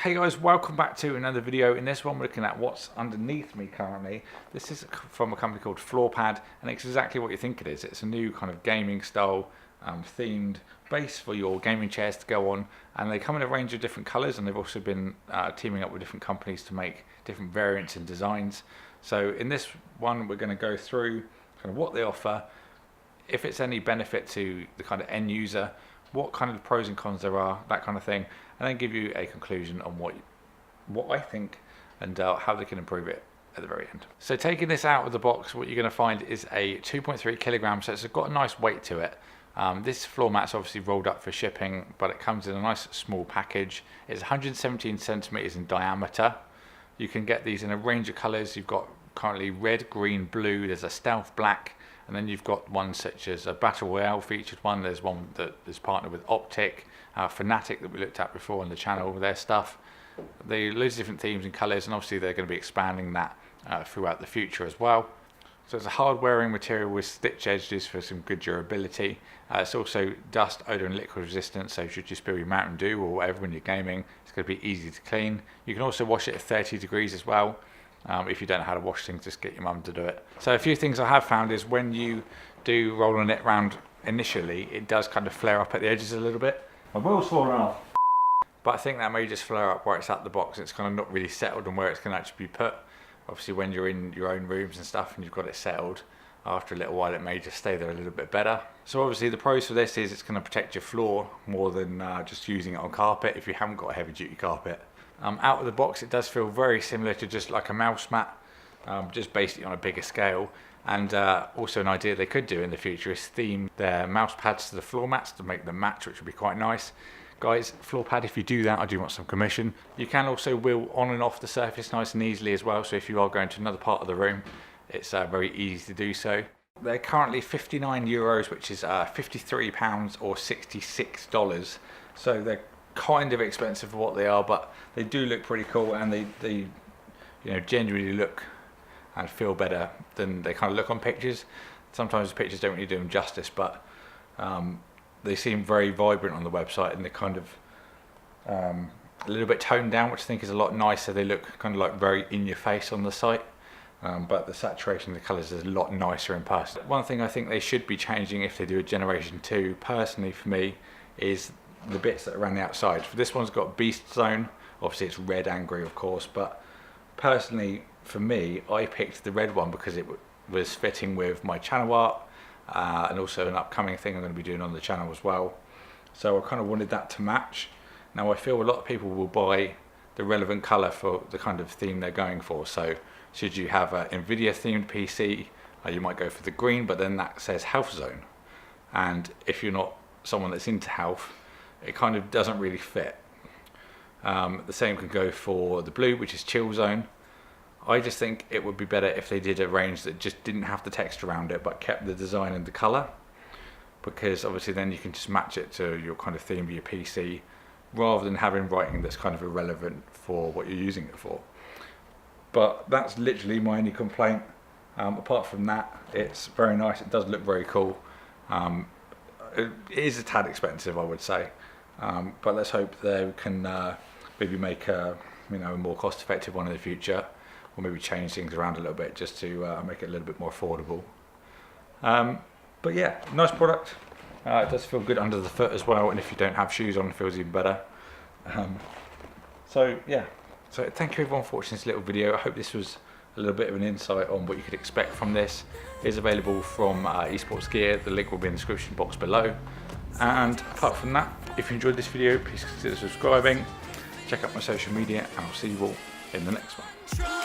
Hey guys, welcome back to another video. In this one we're looking at what's underneath me currently. This is from a company called FlorPad, and it's exactly what you think it is. It's a new kind of gaming style themed base for your gaming chairs to go on, and they come in a range of different colours, and they've also been teaming up with different companies to make different variants and designs. So in this one we're going to go through kind of what they offer, if it's any benefit to the kind of end user, what kind of pros and cons there are, that kind of thing, and then give you a conclusion on what I think and how they can improve it at the very end. So taking this out of the box, what you're going to find is a 2.3 kilograms, so it's got a nice weight to it. This floor mat's obviously rolled up for shipping, but it comes in a nice small package. It's 117 centimeters in diameter. You can get these in a range of colors. You've got currently red, green, blue, there's a stealth black, and then you've got ones such as a Battle Royale featured one. There's one that is partnered with Optic, Fnatic that we looked at before on the channel with their stuff. They loads of different themes and colours, and obviously they're going to be expanding that throughout the future as well. So it's a hard wearing material with stitch edges for some good durability. It's also dust, odour and liquid resistant, so should you spill your Mountain Dew or whatever when you're gaming, it's going to be easy to clean. You can also wash it at 30 degrees as well. If you don't know how to wash things, just get your mum to do it. So a few things I have found is when you do rolling it around initially, it does kind of flare up at the edges a little bit. My wheel's falling off. But I think that may just flare up where it's at the box. It's kind of not really settled on where it's going to actually be put. Obviously when you're in your own rooms and stuff and you've got it settled, after a little while it may just stay there a little bit better. So obviously the pros for this is it's going to protect your floor more than just using it on carpet if you haven't got a heavy duty carpet. Out of the box it does feel very similar to just like a mouse mat, just basically on a bigger scale. And also an idea they could do in the future is theme their mouse pads to the floor mats to make them match, which would be quite nice. Guys, FlorPad, if you do that, I do want some commission. You can also wheel on and off the surface nice and easily as well, so if you are going to another part of the room, it's very easy to do so. They're currently €59, which is £53 or $66, so they're kind of expensive for what they are, but they do look pretty cool, and they genuinely look and feel better than they kind of look on pictures. Sometimes the pictures don't really do them justice, but they seem very vibrant on the website, and they're kind of a little bit toned down, which I think is a lot nicer. They look kind of like very in your face on the site, but the saturation of the colours is a lot nicer in person. One thing I think they should be changing if they do a generation 2, personally for me, is the bits that are around the outside. For this one's got Beast Zone, obviously it's red and grey of course, but personally for me I picked the red one because it was fitting with my channel art and also an upcoming thing I'm going to be doing on the channel as well, so I kind of wanted that to match. Now I feel a lot of people will buy the relevant colour for the kind of theme they're going for, so should you have an Nvidia themed PC, you might go for the green, but then that says Health Zone, and if you're not someone that's into health, it kind of doesn't really fit. The same can go for the blue, which is Chill Zone. I just think it would be better if they did a range that just didn't have the text around it but kept the design and the colour, because obviously then you can just match it to your kind of theme of your PC rather than having writing that's kind of irrelevant for what you're using it for. But that's literally my only complaint. Apart from that, it's very nice, it does look very cool. It is a tad expensive, I would say, but let's hope they can maybe make a more cost-effective one in the future, or maybe change things around a little bit just to make it a little bit more affordable. But yeah, nice product. It does feel good under the foot as well, and if you don't have shoes on, it feels even better. So yeah, so thank you everyone for watching this little video. I hope this was a little bit of an insight on what you could expect from this. It is available from Esports Gear. The link will be in the description box below. And apart from that, if you enjoyed this video, please consider subscribing. Check out my social media, and I'll see you all in the next one.